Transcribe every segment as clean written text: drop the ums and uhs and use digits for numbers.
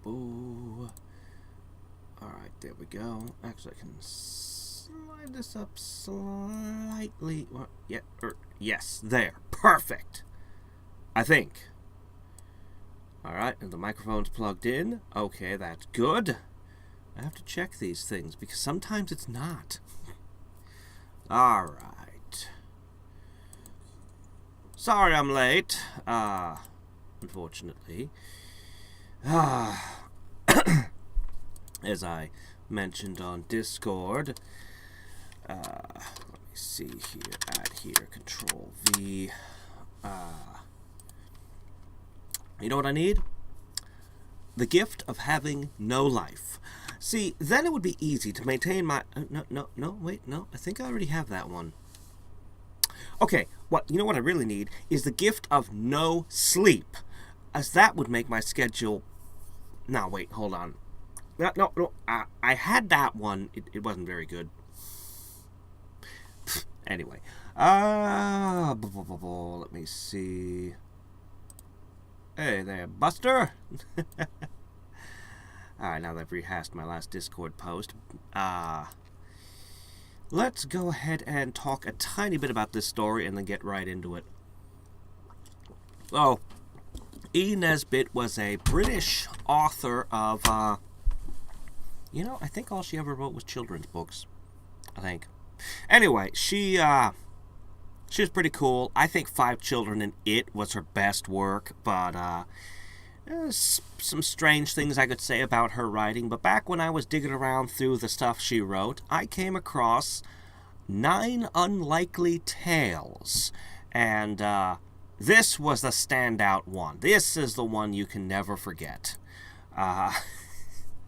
Boo. Alright, there we go. Actually, I can slide this up slightly. Well, yeah, yes, there. Perfect. I think. Alright, and the microphone's plugged in. Okay, that's good. I have to check these things because sometimes it's not. Alright. Sorry I'm late. Unfortunately. As I mentioned on Discord. Let me see here. Add here. Control V. You know what I need? The gift of having no life. See, then it would be easy to maintain my... wait, I think I already have that one. Okay, you know what I really need is the gift of no sleep, as that would make my schedule... No, wait, hold on. No, I had that one. It wasn't very good. Anyway. Let me see... Hey there, Buster! Alright, now that I've rehashed my last Discord post, let's go ahead and talk a tiny bit about this story and then get right into it. So, E. Nesbit was a British author of, I think all she ever wrote was children's books. I think. Anyway, she was pretty cool. I think Five Children and It was her best work, but there's some strange things I could say about her writing. But back when I was digging around through the stuff she wrote, I came across 9 Unlikely Tales. And this was the standout one. This is the one you can never forget.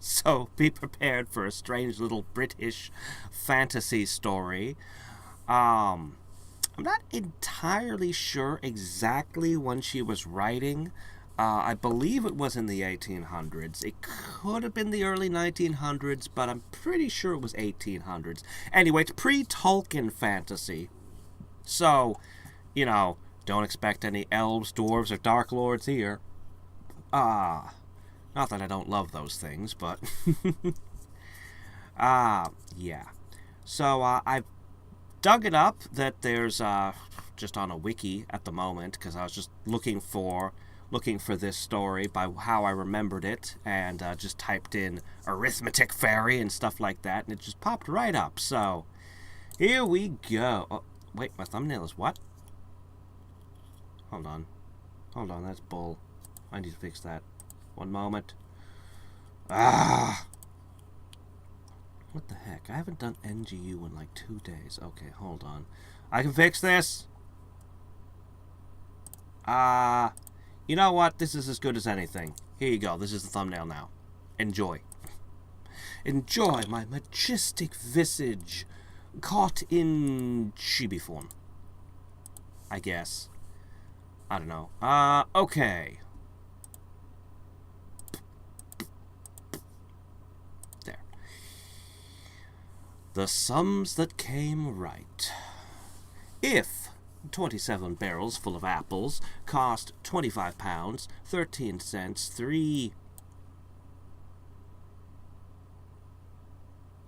So be prepared for a strange little British fantasy story. I'm not entirely sure exactly when she was writing. I believe it was in the 1800s. It could have been the early 1900s, but I'm pretty sure it was 1800s. Anyway, it's pre-Tolkien fantasy. So, don't expect any elves, dwarves, or dark lords here. Not that I don't love those things, but... yeah. So, I've dug it up that there's just on a wiki at the moment, because I was just looking for this story by how I remembered it, and just typed in Arithmetic Fairy and stuff like that, and it just popped right up. So here we go. Oh, wait, my thumbnail is what? Hold on, that's bull. I need to fix that. One moment. What the heck? I haven't done NGU in like 2 days. Okay, hold on. I can fix this. You know what? This is as good as anything. Here you go. This is the thumbnail now. Enjoy. Enjoy my majestic visage caught in chibi form. I guess. I don't know. Okay. There. The sums that came right. If 27 barrels full of apples cost £25, 13 cents, 3...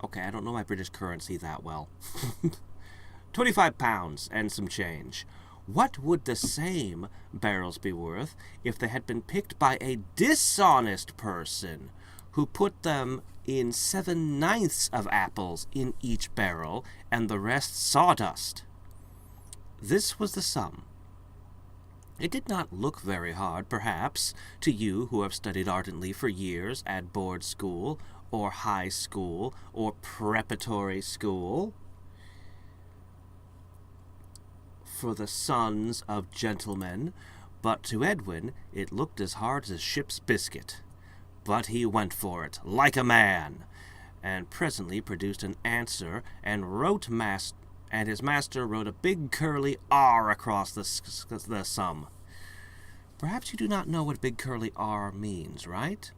Okay, I don't know my British currency that well. £25 and some change. What would the same barrels be worth if they had been picked by a dishonest person who put them in 7/9 of apples in each barrel and the rest sawdust? This was the sum. It did not look very hard, perhaps, to you who have studied ardently for years at board school, or high school, or preparatory school. For the sons of gentlemen, but to Edwin it looked as hard as a ship's biscuit. But he went for it, like a man, and presently produced an answer, and his master wrote a big curly R across the sum. Perhaps you do not know what big curly R means, right?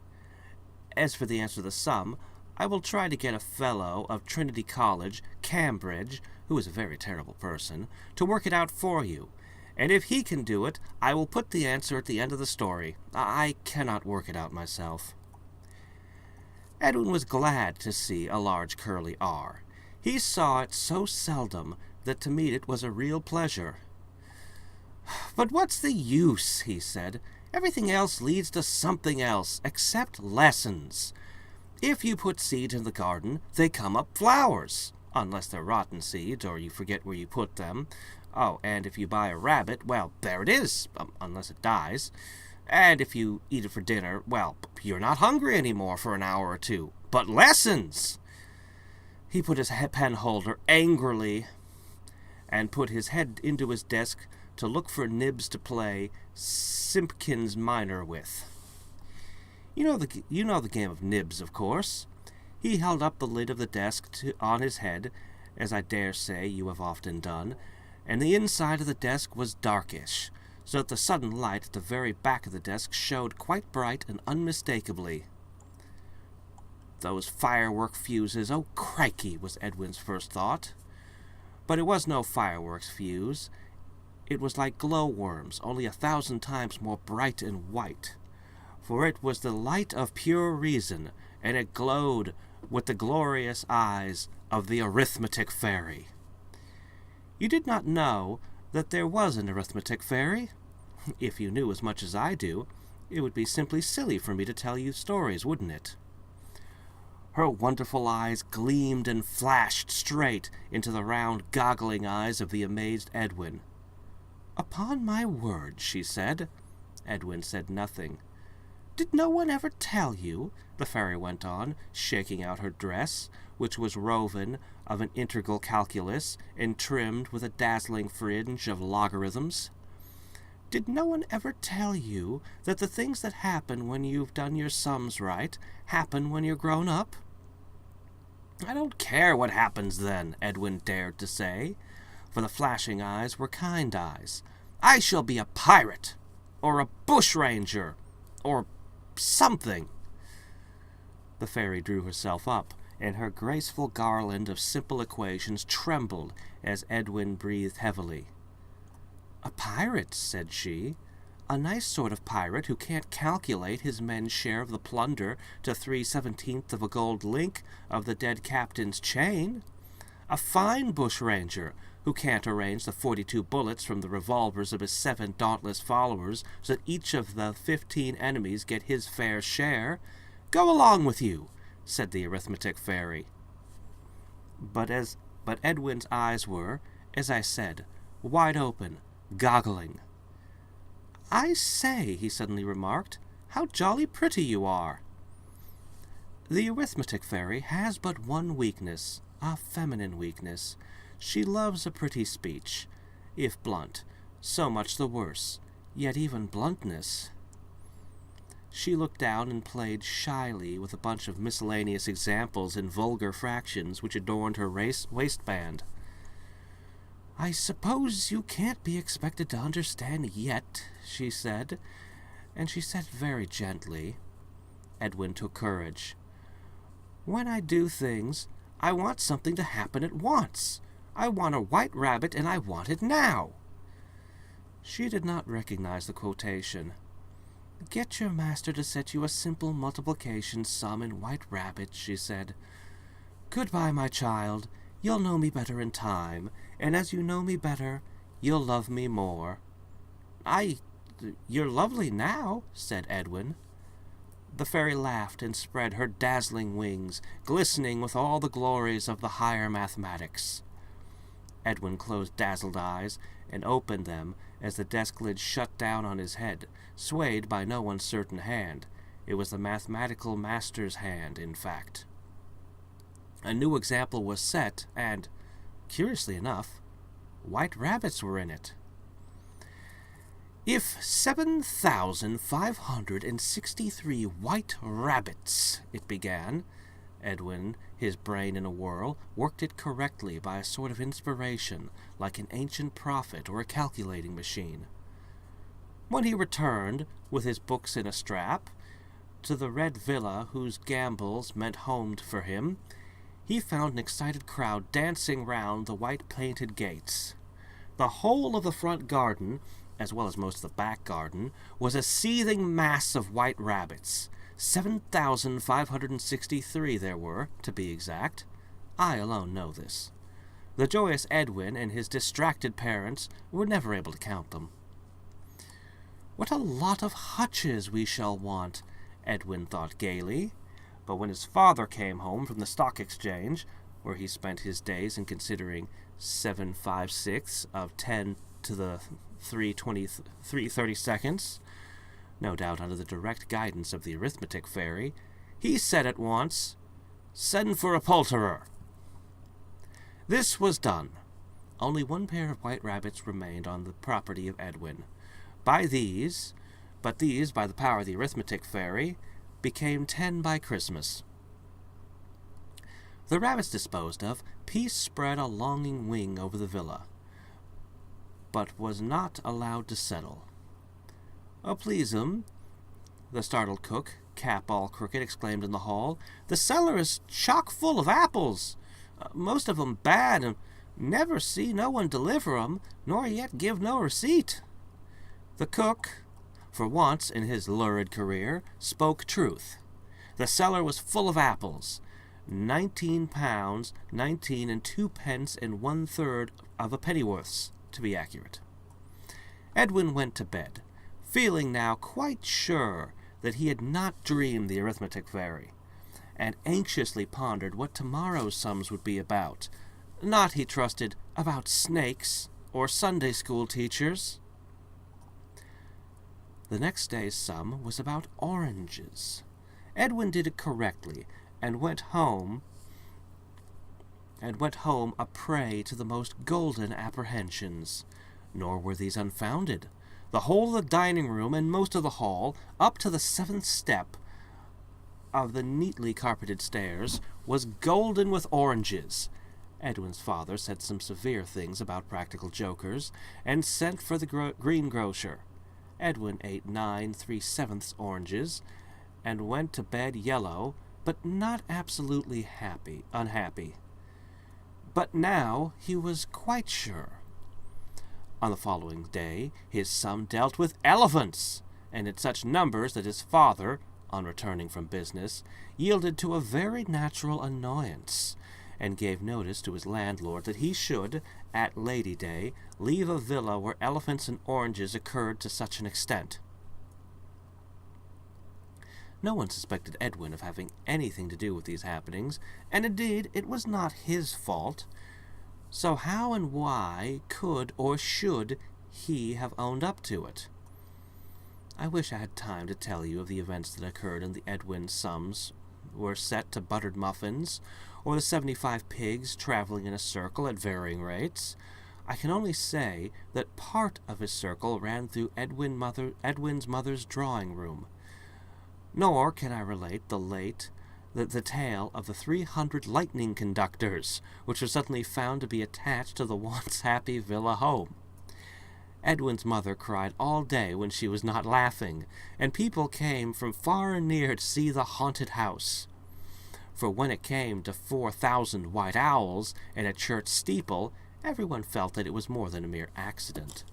As for the answer to the sum, I will try to get a fellow of Trinity College, Cambridge, who is a very terrible person, to work it out for you. And if he can do it, I will put the answer at the end of the story. I cannot work it out myself. Edwin was glad to see a large curly R. He saw it so seldom that to meet it was a real pleasure. "But what's the use?" he said. "Everything else leads to something else, except lessons. If you put seeds in the garden, they come up flowers, unless they're rotten seeds or you forget where you put them. Oh, and if you buy a rabbit, well, there it is, unless it dies. And if you eat it for dinner, well, you're not hungry anymore for an hour or two. But lessons!" He put his pen holder angrily and put his head into his desk to look for nibs to play Simpkins Minor with. You know the game of nibs, of course. He held up the lid of the desk on his head, as I dare say you have often done, and the inside of the desk was darkish, so that the sudden light at the very back of the desk showed quite bright and unmistakably. "Those firework fuses, oh crikey," was Edwin's first thought. But it was no fireworks fuse. It was like glowworms, only 1,000 times more bright and white. For it was the light of pure reason, and it glowed with the glorious eyes of the Arithmetic Fairy. You did not know that there was an Arithmetic Fairy? If you knew as much as I do, it would be simply silly for me to tell you stories, wouldn't it? Her wonderful eyes gleamed and flashed straight into the round, goggling eyes of the amazed Edwin. "Upon my word," she said. Edwin said nothing. "Did no one ever tell you," the fairy went on, shaking out her dress, which was woven of an integral calculus and trimmed with a dazzling fringe of logarithms, "did no one ever tell you that the things that happen when you've done your sums right happen when you're grown up?" "I don't care what happens then," Edwin dared to say, for the flashing eyes were kind eyes. "I shall be a pirate, or a bushranger, or something." The fairy drew herself up, and her graceful garland of simple equations trembled as Edwin breathed heavily. "A pirate," said she. "A nice sort of pirate who can't calculate his men's share of the plunder to 3/17 of a gold link of the dead captain's chain. A fine bushranger who can't arrange the 42 bullets from the revolvers of his 7 dauntless followers so that each of the 15 enemies get his fair share. Go along with you," said the Arithmetic Fairy. But Edwin's eyes were, as I said, wide open, goggling. "I say," he suddenly remarked, "how jolly pretty you are." The Arithmetic Fairy has but one weakness, a feminine weakness. She loves a pretty speech. If blunt, so much the worse. Yet even bluntness. She looked down and played shyly with a bunch of miscellaneous examples in vulgar fractions which adorned her waistband. "I suppose you can't be expected to understand yet," she said, and she said very gently. Edwin took courage. "When I do things, I want something to happen at once. I want a white rabbit, and I want it now." She did not recognize the quotation. "Get your master to set you a simple multiplication sum in white rabbit," she said. "Goodbye, my child. You'll know me better in time, and as you know me better, you'll love me more." "You're lovely now," said Edwin. The fairy laughed and spread her dazzling wings, glistening with all the glories of the higher mathematics. Edwin closed dazzled eyes and opened them as the desk lid shut down on his head, swayed by no uncertain hand. It was the mathematical master's hand, in fact. A new example was set, and, curiously enough, white rabbits were in it. "If 7,563 white rabbits," it began. Edwin, his brain in a whirl, worked it correctly by a sort of inspiration, like an ancient prophet or a calculating machine. When he returned, with his books in a strap, to the red villa whose gambols meant home for him, he found an excited crowd dancing round the white-painted gates. The whole of the front garden, as well as most of the back garden, was a seething mass of white rabbits. 7,563 there were, to be exact. I alone know this. The joyous Edwin and his distracted parents were never able to count them. "What a lot of hutches we shall want," Edwin thought gaily. But when his father came home from the stock exchange, where he spent his days in considering 7/5/6 of 10 to the 3/32, no doubt under the direct guidance of the arithmetic fairy, he said at once, "Send for a poulterer." This was done. Only one pair of white rabbits remained on the property of Edwin. By the power of the arithmetic fairy, became 10 by Christmas. The rabbits disposed of, peace spread a longing wing over the villa, but was not allowed to settle. "Oh, please, the startled cook, cap all crooked, exclaimed in the hall, "the cellar is chock full of apples, most of 'em bad, and never see no one deliver 'em, nor yet give no receipt." The cook, for once in his lurid career, spoke truth. The cellar was full of apples, 19 pounds, 19 and 2 pence and 1/3 of a pennyworths, to be accurate. Edwin went to bed, feeling now quite sure that he had not dreamed the arithmetic fairy, and anxiously pondered what tomorrow's sums would be about. Not, he trusted, about snakes or Sunday school teachers. The next day's sum was about oranges. Edwin did it correctly, and went home a prey to the most golden apprehensions. Nor were these unfounded. The whole of the dining room and most of the hall, up to the 7th step of the neatly carpeted stairs, was golden with oranges. Edwin's father said some severe things about practical jokers, and sent for the greengrocer. Edwin ate 9 3/7 oranges, and went to bed yellow, but not absolutely unhappy. But now he was quite sure. On the following day his sum dealt with elephants, and in such numbers that his father, on returning from business, yielded to a very natural annoyance, and gave notice to his landlord that he should, at Lady Day, leave a villa where elephants and oranges occurred to such an extent. No one suspected Edwin of having anything to do with these happenings, and indeed it was not his fault. So how and why could or should he have owned up to it? I wish I had time to tell you of the events that occurred in the Edwin sums were set to buttered muffins, or the 75 pigs traveling in a circle at varying rates. I can only say that part of his circle ran through Edwin's mother's drawing room. Nor can I relate the tale of the 300 lightning conductors, which were suddenly found to be attached to the once happy villa home. Edwin's mother cried all day when she was not laughing, and people came from far and near to see the haunted house. For when it came to 4,000 white owls in a church steeple, everyone felt that it was more than a mere accident.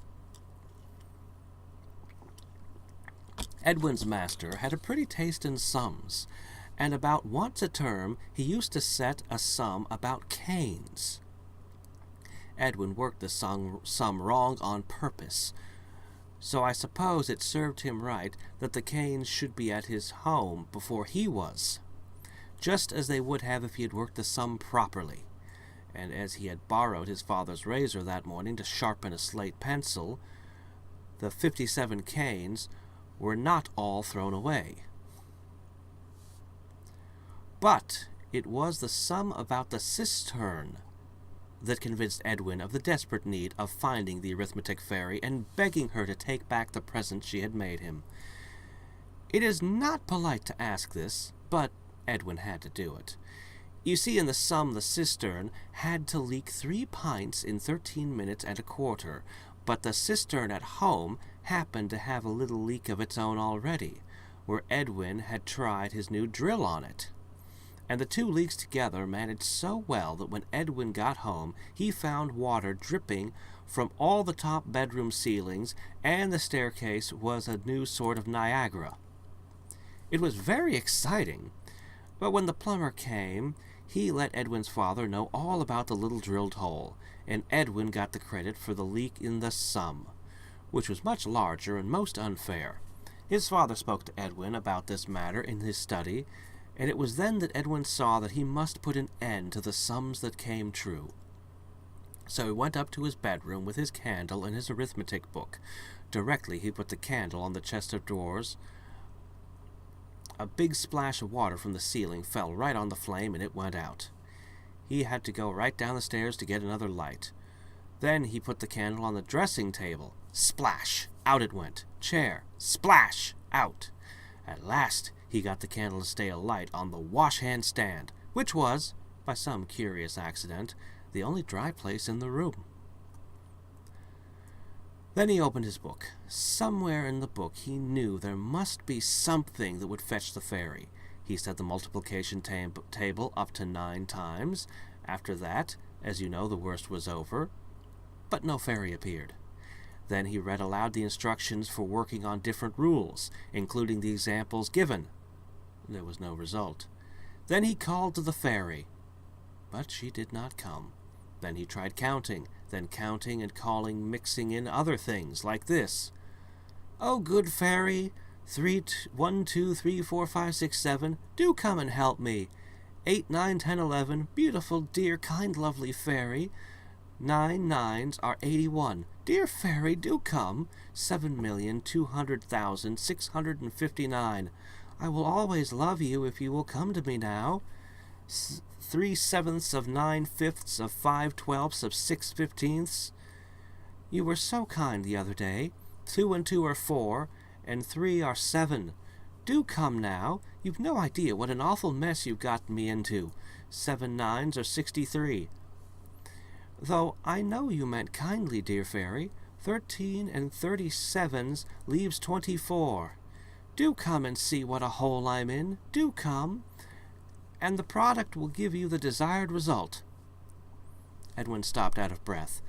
Edwin's master had a pretty taste in sums, and about once a term he used to set a sum about canes. Edwin worked the sum wrong on purpose, so I suppose it served him right that the canes should be at his home before he was, just as they would have if he had worked the sum properly. And as he had borrowed his father's razor that morning to sharpen a slate pencil, the 57 canes were not all thrown away. But it was the sum about the cistern that convinced Edwin of the desperate need of finding the arithmetic fairy and begging her to take back the present she had made him. It is not polite to ask this, but Edwin had to do it. You see, in the sum the cistern had to leak 3 pints in 13 minutes and a quarter, but the cistern at home happened to have a little leak of its own already, where Edwin had tried his new drill on it. And the 2 leaks together managed so well that when Edwin got home he found water dripping from all the top bedroom ceilings, and the staircase was a new sort of Niagara. It was very exciting. But when the plumber came, he let Edwin's father know all about the little drilled hole, and Edwin got the credit for the leak in the sum, which was much larger and most unfair. His father spoke to Edwin about this matter in his study, and it was then that Edwin saw that he must put an end to the sums that came true. So he went up to his bedroom with his candle and his arithmetic book. Directly he put the candle on the chest of drawers. A big splash of water from the ceiling fell right on the flame, and it went out. He had to go right down the stairs to get another light. Then he put the candle on the dressing table. Splash! Out it went. Chair. Splash! Out. At last he got the candle to stay alight on the wash-hand stand, which was, by some curious accident, the only dry place in the room. Then he opened his book. Somewhere in the book he knew there must be something that would fetch the fairy. He set the multiplication table up to 9 times. After that, as you know, the worst was over. But no fairy appeared. Then he read aloud the instructions for working on different rules, including the examples given. There was no result. Then he called to the fairy, but she did not come. Then he tried counting, then counting and calling, mixing in other things, like this. "Oh, good fairy, 1, 2, 3, 4, 5, 6, 7, do come and help me. 8, 9, 10, 11, beautiful, dear, kind, lovely fairy. 9 nines are 81. Dear fairy, do come. 7,200,659. I will always love you if you will come to me now. 3/7 of 9/5 of 5/12 of 6/15. You were so kind the other day. 2 and 2 are 4, and 3 are 7. Do come now. You've no idea what an awful mess you've gotten me into. 7 nines are 63. Though I know you meant kindly, dear fairy. 13 and 37s leaves 24. Do come and see what a hole I'm in. Do come. And the product will give you the desired result." Edwin stopped out of breath.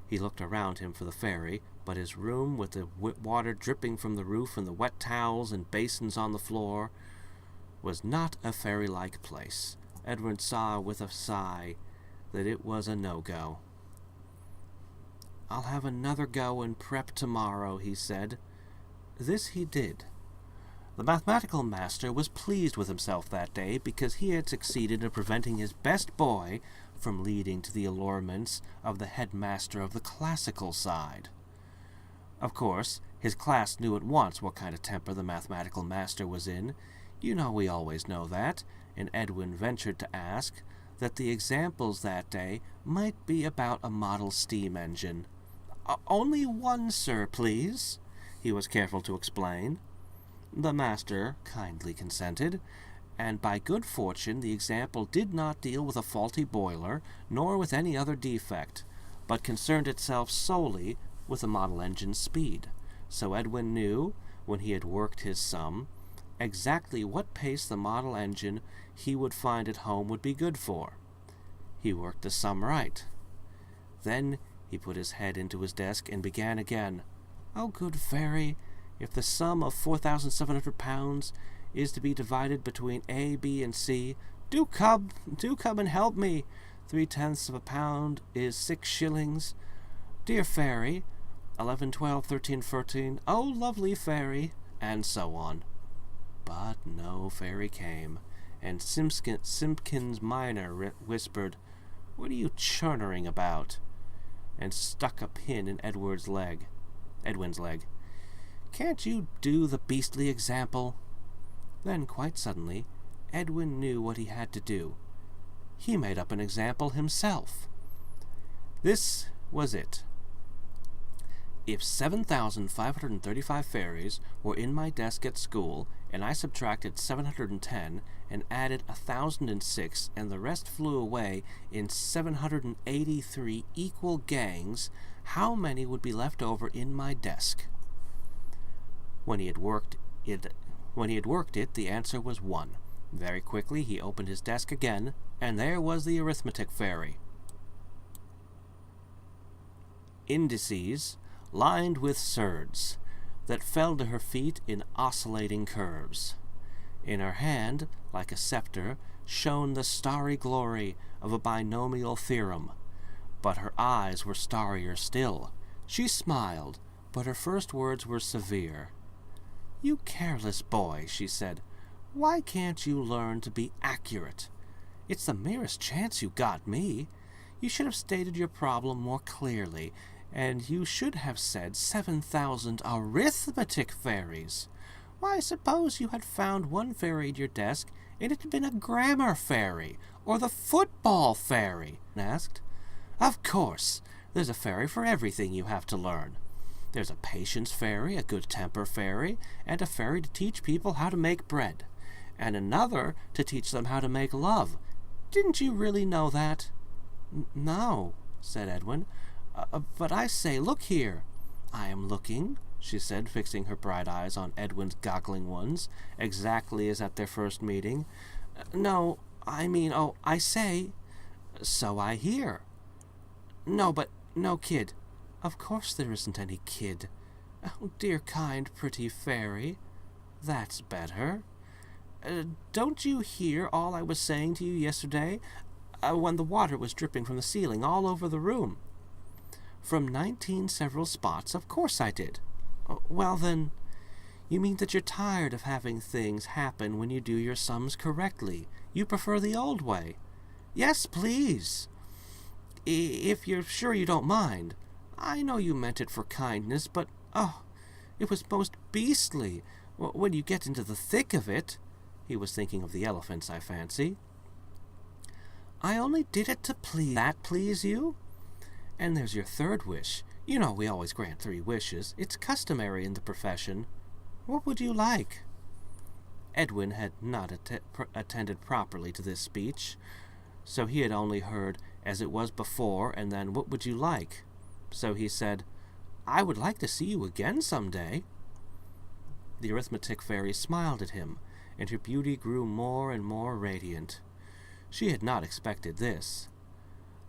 He looked around him for the fairy, but his room, with the water dripping from the roof and the wet towels and basins on the floor, was not a fairy-like place. Edwin saw with a sigh that it was a no-go. "I'll have another go and prep tomorrow," he said. This he did. The mathematical master was pleased with himself that day because he had succeeded in preventing his best boy from leading to the allurements of the headmaster of the classical side. Of course, his class knew at once what kind of temper the mathematical master was in. You know we always know that, and Edwin ventured to ask that the examples that day might be about a model steam engine. "Only one, sir, please," he was careful to explain. The master kindly consented, and by good fortune the example did not deal with a faulty boiler, nor with any other defect, but concerned itself solely with the model engine's speed. So Edwin knew, when he had worked his sum, exactly what pace the model engine he would find at home would be good for. He worked the sum right. Then he put his head into his desk and began again. "Oh, good fairy, if the sum of 4,700 pounds is to be divided between A, B, and C, do come and help me. 3/10 of a pound is 6 shillings. Dear fairy, 11, 12, 13, 14, oh, lovely fairy," and so on. But no fairy came, and Simpkins minor whispered, "What are you churnering about?" and stuck a pin in Edwin's leg. "Can't you do the beastly example?" Then, quite suddenly, Edwin knew what he had to do. He made up an example himself. This was it. If 7,535 fairies were in my desk at school, and I subtracted 710 and added 1,006, and the rest flew away in 783 equal gangs, how many would be left over in my desk? When he had worked it, the answer was 1. Very quickly he opened his desk again, and there was the arithmetic fairy. Indices lined with surds that fell to her feet in oscillating curves. In her hand, like a scepter, shone the starry glory of a binomial theorem. But her eyes were starrier still. She smiled, but her first words were severe. "You careless boy," she said. "Why can't you learn to be accurate? It's the merest chance you got me. You should have stated your problem more clearly, and you should have said 7,000 arithmetic fairies. Why, suppose you had found one fairy at your desk, and it had been a grammar fairy, or the football fairy," asked. "Of course, there's a fairy for everything you have to learn. There's a patience fairy, a good temper fairy, and a fairy to teach people how to make bread, and another to teach them how to make love. Didn't you really know that?" "No," said Edwin. But I say, look here." "I am looking," she said, fixing her bright eyes on Edwin's goggling ones, exactly as at their first meeting. "No, I mean, I say." "So I hear." "No, but no kid." "Of course there isn't any kid." "Oh, dear, kind, pretty fairy." "That's better." Don't you hear all I was saying to you yesterday, when the water was dripping from the ceiling all over the room?" "From 19 several spots, of course I did." "Well, then, you mean that you're tired of having things happen when you do your sums correctly. You prefer the old way." "Yes, please. If you're sure you don't mind. I know you meant it for kindness, but, it was most beastly when you get into the thick of it." He was thinking of the elephants, I fancy. "I only did it to please. That please you? And there's your third wish. You know we always grant 3 wishes. It's customary in the profession. What would you like?" Edwin had not attended properly to this speech, so he had only heard, "as it was before," and then, "what would you like?" So he said, "I would like to see you again some day." The arithmetic fairy smiled at him, and her beauty grew more and more radiant. She had not expected this.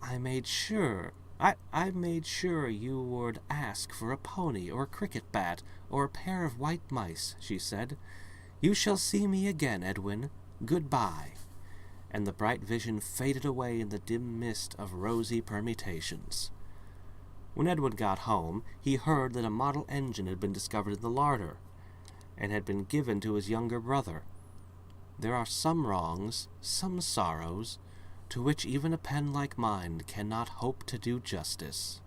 I made sure you would ask for a pony or a cricket bat or a pair of white mice," she said. "You shall see me again, Edwin. Goodbye." And the bright vision faded away in the dim mist of rosy permutations. When Edwin got home, he heard that a model engine had been discovered in the larder, and had been given to his younger brother. There are some wrongs, some sorrows, to which even a pen like mine cannot hope to do justice.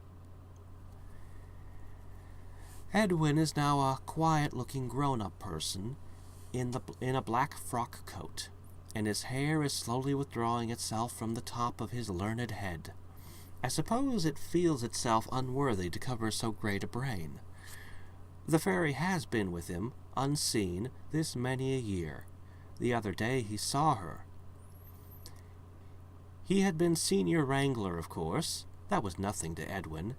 Edwin is now a quiet-looking grown-up person in a black frock coat, and his hair is slowly withdrawing itself from the top of his learned head. I suppose it feels itself unworthy to cover so great a brain. The fairy has been with him, unseen, this many a year. The other day he saw her. He had been senior wrangler, of course. That was nothing to Edwin,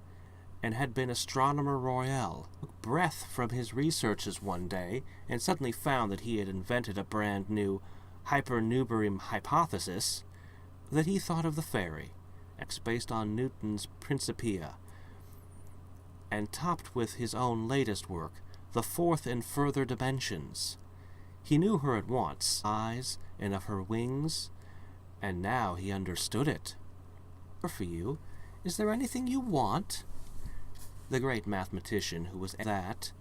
and had been astronomer royal. Took breath from his researches one day, and suddenly found that he had invented a brand new hypernubrium hypothesis, that he thought of the fairy, based on Newton's Principia, and topped with his own latest work, the fourth and further dimensions. He knew her at once, eyes, and of her wings, and now he understood it. "For you, is there anything you want?" The great mathematician, who was that.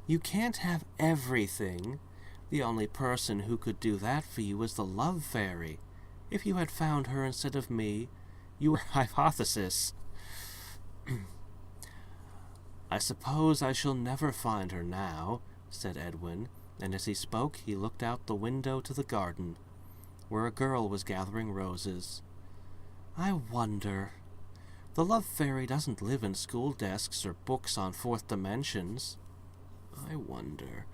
"You can't have everything. The only person who could do that for you is the love fairy. If you had found her instead of me, you were hypothesis." "I suppose I shall never find her now," said Edwin, and as he spoke he looked out the window to the garden, where a girl was gathering roses. "I wonder. The love fairy doesn't live in school desks or books on 4th dimensions. I wonder,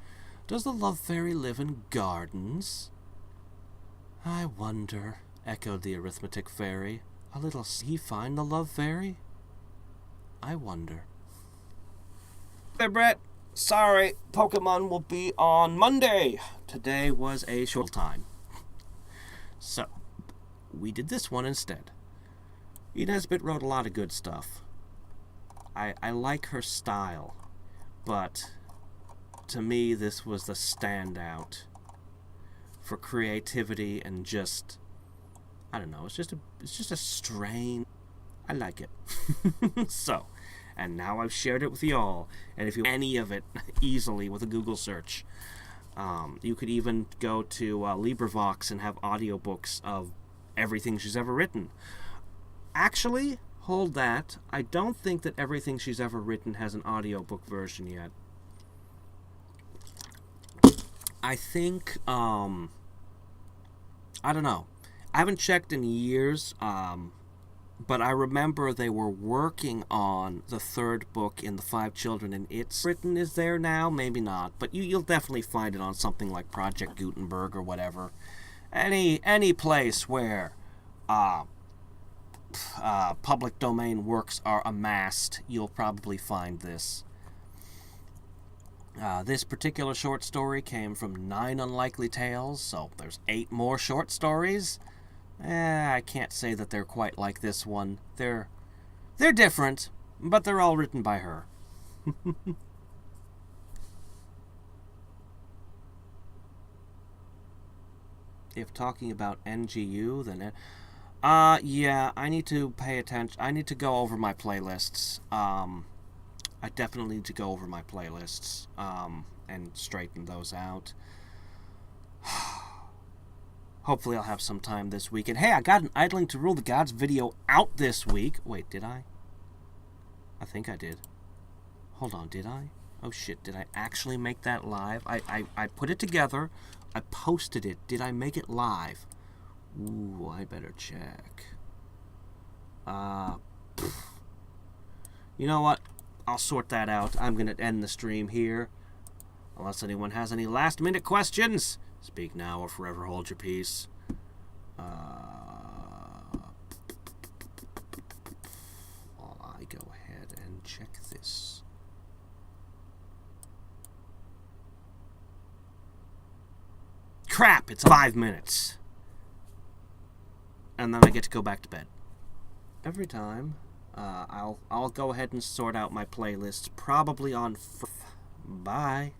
does the love fairy live in gardens?" "I wonder," echoed the arithmetic fairy. "A little, he find the love fairy? I wonder." "Hey, Brett. Sorry, Pokemon will be on Monday. Today was a short time. So, we did this one instead. Nesbit wrote a lot of good stuff. I like her style, but to me this was the standout. for creativity and just, I don't know, it's just a strain. I like it. So, and now I've shared it with y'all. And if you any of it easily with a Google search, you could even go to LibriVox and have audiobooks of everything she's ever written. Actually, hold that. I don't think that everything she's ever written has an audiobook version yet. I think, I don't know. I haven't checked in years, but I remember they were working on the third book in the Five Children, and It's Written is there now, maybe not, but you'll definitely find it on something like Project Gutenberg or whatever. Any place where public domain works are amassed, you'll probably find this. This particular short story came from 9 Unlikely Tales, so there's 8 more short stories. I can't say that they're quite like this one. They're different, but they're all written by her. If talking about NGU, then yeah, I need to pay attention. I need to go over my playlists. I definitely need to go over my playlists and straighten those out. Hopefully I'll have some time this week. And hey, I got an Idling to Rule the Gods video out this week. Wait, did I? I think I did. Hold on, did I? Oh shit, did I actually make that live? I put it together. I posted it. Did I make it live? Ooh, I better check. You know what? I'll sort that out. I'm going to end the stream here. Unless anyone has any last-minute questions. Speak now or forever hold your peace. While I go ahead and check this. Crap! It's 5 minutes. And then I get to go back to bed. Every time... I'll go ahead and sort out my playlists, probably on... Bye.